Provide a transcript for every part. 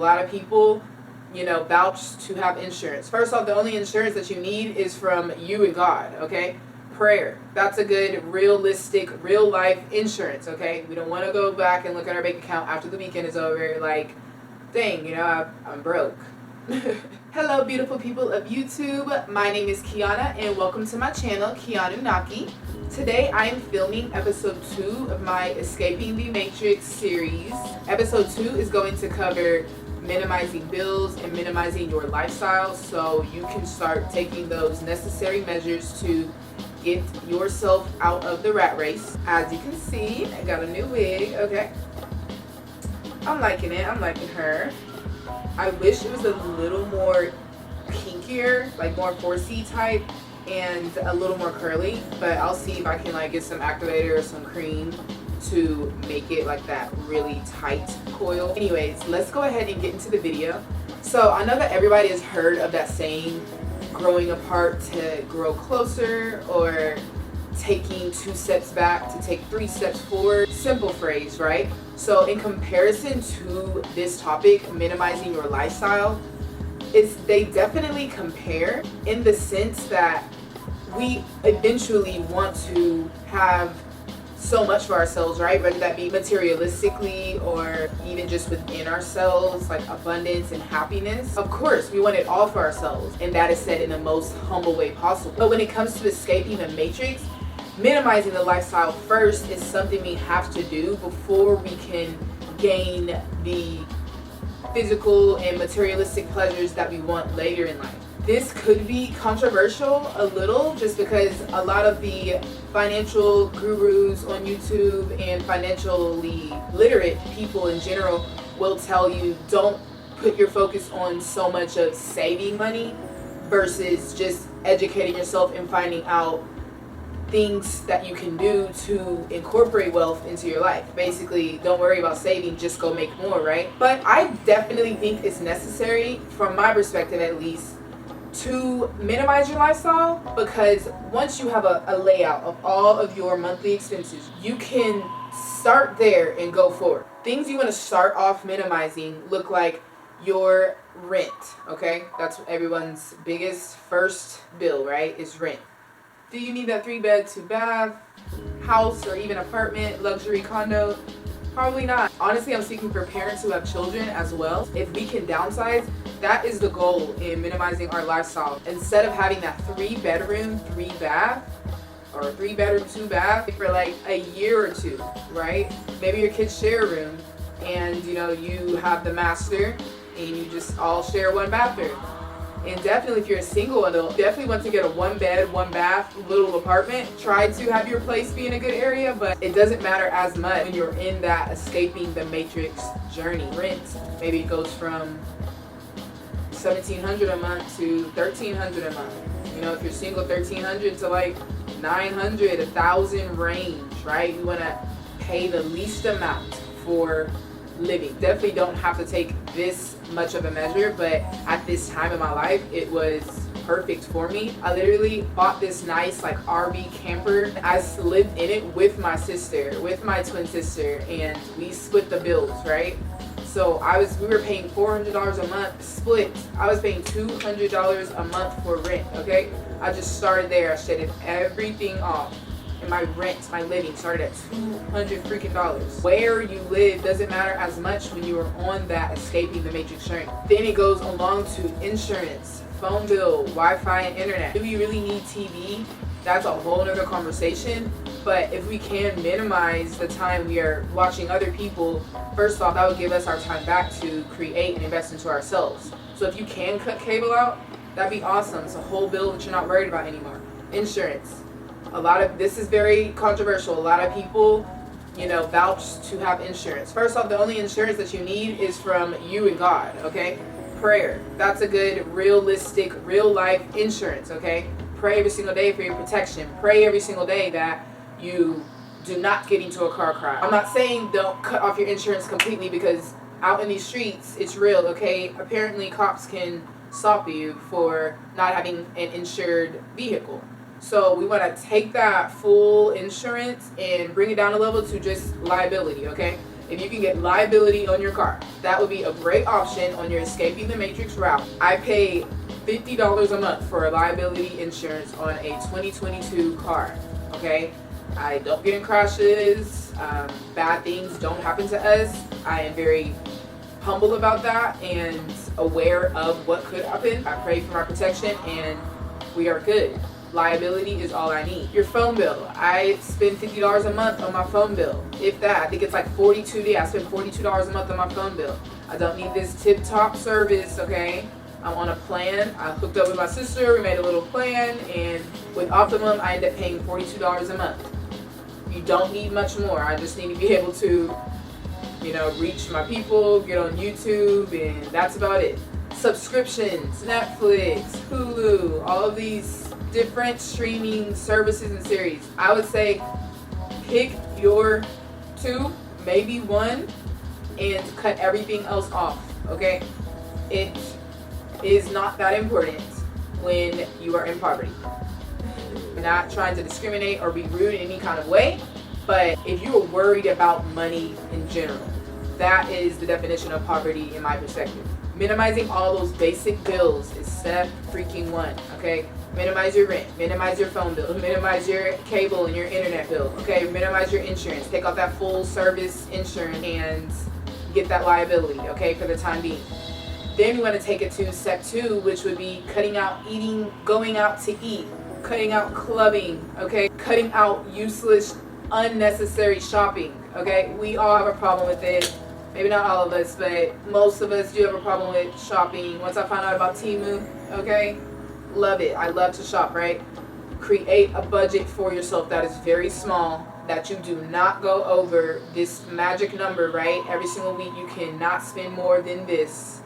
lot of people, vouch to have insurance. First off, the only insurance that you need is from you and God, okay? Prayer. That's a good, realistic, real life insurance, okay? We don't want to go back and look at our bank account after the weekend is over like, dang, I'm broke. Hello, beautiful people of YouTube. My name is Kiana and welcome to my channel, KIANUNNAKI. Today I am filming episode 2 of my Escaping the Matrix series. Episode 2 is going to cover minimizing bills and minimizing your lifestyle so you can start taking those necessary measures to get yourself out of the rat race. As you can see, I got a new wig, okay? I'm liking it, I'm liking her. I wish it was a little more kinkier, like more 4C type and a little more curly, but I'll see if I can like get some activator or some cream to make it like that really tight coil. Anyways, let's go ahead and get into the video. So I know that everybody has heard of that saying, growing apart to grow closer, or taking 2 steps back to take 3 steps forward. Simple phrase, right? So in comparison to this topic, minimizing your lifestyle, they definitely compare in the sense that we eventually want to have so much for ourselves, right? Whether that be materialistically or even just within ourselves, like abundance and happiness. Of course, we want it all for ourselves, and that is said in the most humble way possible. But when it comes to escaping the matrix, minimizing the lifestyle first is something we have to do before we can gain the physical and materialistic pleasures that we want later in life. This could be controversial a little, just because a lot of the financial gurus on YouTube and financially literate people in general will tell you don't put your focus on so much of saving money versus just educating yourself and finding out things that you can do to incorporate wealth into your life. Basically, don't worry about saving, just go make more, right? But I definitely think it's necessary, from my perspective at least, to minimize your lifestyle, because once you have a layout of all of your monthly expenses, you can start there and go forward. Things you want to start off minimizing look like your rent, okay? That's everyone's biggest first bill, right? Is rent. Do you need that 3-bed, 2-bath house or even apartment, luxury condo? Probably not. Honestly, I'm speaking for parents who have children as well. If we can downsize, that is the goal in minimizing our lifestyle. Instead of having that 3-bedroom, 3-bath, or 3-bedroom, 2-bath for like a year or 2, right? Maybe your kids share a room and you have the master and you just all share one bathroom. And definitely if you're a single adult, definitely want to get a 1-bed, 1-bath little apartment. Try to have your place be in a good area, but it doesn't matter as much when you're in that escaping the matrix journey. Rent, maybe it goes from $1,700 a month to $1,300 a month. If you're single, $1,300 to like $900, $1,000 range, right? You want to pay the least amount for living. Definitely don't have to take this much of a measure, but at this time in my life it was perfect for me. I literally bought this nice like RV camper. I lived in it with my sister, with my twin sister, and we split the bills, right? So we were paying $400 a month split. I was paying $200 a month for rent, okay? I just started there. I shedded everything off. And my rent, my living started at $200 freaking. Where you live doesn't matter as much when you are on that escaping the matrix journey. Then it goes along to insurance, phone bill, Wi-Fi and internet. Do we really need TV? That's a whole nother conversation. But if we can minimize the time we are watching other people, first off, that would give us our time back to create and invest into ourselves. So if you can cut cable out, that'd be awesome. It's a whole bill that you're not worried about anymore. Insurance. This is very controversial. A lot of people, vouch to have insurance. First off, the only insurance that you need is from you and God, okay? Prayer. That's a good, realistic, real life insurance, okay? Pray every single day for your protection. Pray every single day that you do not get into a car crash. I'm not saying don't cut off your insurance completely, because out in these streets, it's real, okay? Apparently, cops can stop you for not having an insured vehicle. So we want to take that full insurance and bring it down a level to just liability, okay? If you can get liability on your car, that would be a great option on your escaping the matrix route. I pay $50 a month for a liability insurance on a 2022 car, okay? I don't get in crashes, bad things don't happen to us. I am very humble about that and aware of what could happen. I pray for my protection and we are good. Liability is all I need. Your phone bill. I spend $50 a month on my phone bill. If that, I think it's like $42. I spend $42 a month on my phone bill. I don't need this tip-top service, okay? I'm on a plan. I hooked up with my sister. We made a little plan, and with Optimum, I end up paying $42 a month. You don't need much more. I just need to be able to, you know, reach my people, get on YouTube, and that's about it. Subscriptions, Netflix, Hulu, all of these different streaming services and series. I would say pick your 2, maybe 1, and cut everything else off, okay? It is not that important when you are in poverty. I'm not trying to discriminate or be rude in any kind of way, but if you are worried about money in general, that is the definition of poverty in my perspective. Minimizing all those basic bills is step freaking 1, okay? Minimize your rent, minimize your phone bill, minimize your cable and your internet bill, okay? Minimize your insurance, take out that full service insurance and get that liability, okay, for the time being. Then we want to take it to step 2, which would be cutting out eating, going out to eat, cutting out clubbing, okay? Cutting out useless, unnecessary shopping, okay? We all have a problem with it. Maybe not all of us, but most of us do have a problem with shopping. Once I found out about Temu, okay? Love it. I love to shop, right? Create a budget for yourself that is very small, that you do not go over this magic number, right? Every single week you cannot spend more than this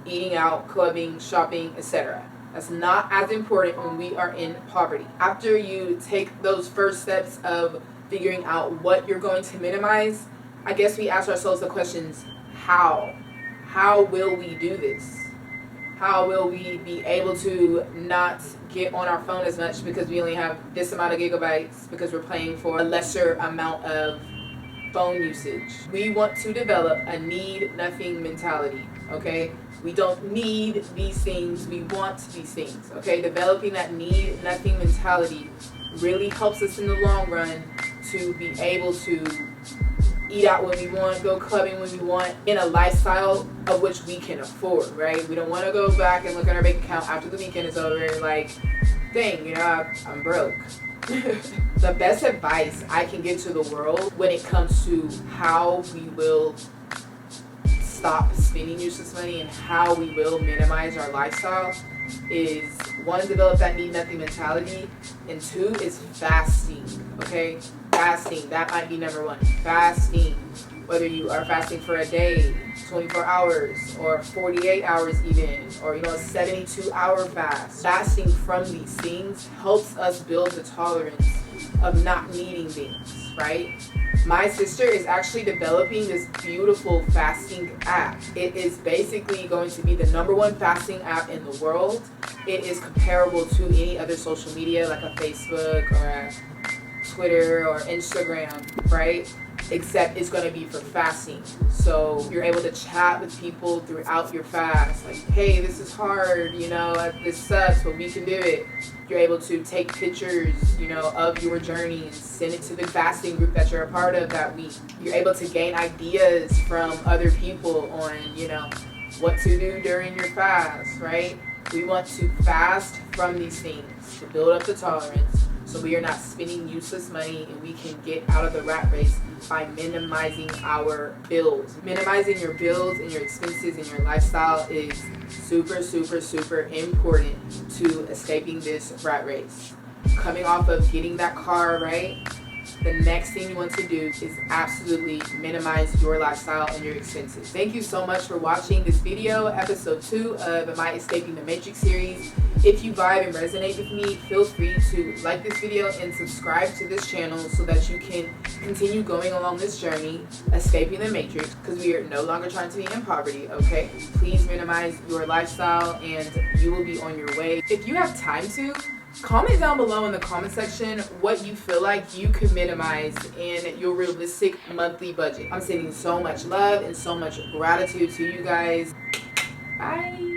eating out, clubbing, shopping, etc. That's not as important when we are in poverty. After you take those first steps of figuring out what you're going to minimize, I guess we ask ourselves the questions, how? How will we do this? How will we be able to not get on our phone as much because we only have this amount of gigabytes because we're paying for a lesser amount of phone usage? We want to develop a need nothing mentality, okay? We don't need these things, we want these things, okay? Developing that need nothing mentality really helps us in the long run to be able to eat out when we want, go clubbing when we want, in a lifestyle of which we can afford, right? We don't want to go back and look at our bank account after the weekend is over like, dang, you know, I'm broke. The best advice I can give to the world when it comes to how we will stop spending useless money and how we will minimize our lifestyle is, 1, develop that need nothing mentality, and 2 is fasting, okay? Fasting, that might be number 1. Fasting, whether you are fasting for a day, 24 hours, or 48 hours even, or a 72-hour fast. Fasting from these things helps us build the tolerance of not needing things, right? My sister is actually developing this beautiful fasting app. It is basically going to be the #1 fasting app in the world. It is comparable to any other social media like a Facebook or a Twitter or Instagram, right? Except it's going to be for fasting. So you're able to chat with people throughout your fast. Like, hey, this is hard, this sucks, but we can do it. You're able to take pictures, of your journey and send it to the fasting group that you're a part of that week. You're able to gain ideas from other people on, what to do during your fast, right? We want to fast from these things to build up the tolerance so we are not spending useless money and we can get out of the rat race by minimizing our bills. Minimizing your bills and your expenses and your lifestyle is super, super, super important to escaping this rat race. Coming off of getting that car, right? The next thing you want to do is absolutely minimize your lifestyle and your expenses. Thank you so much for watching this video, episode 2 of my Escaping the Matrix series. If you vibe and resonate with me, feel free to like this video and subscribe to this channel so that you can continue going along this journey, escaping the matrix, because we are no longer trying to be in poverty, okay? Please minimize your lifestyle and you will be on your way. If you have time to, Comment down below in the comment section what you feel like you could minimize in your realistic monthly budget. I'm sending so much love and so much gratitude to you guys. Bye.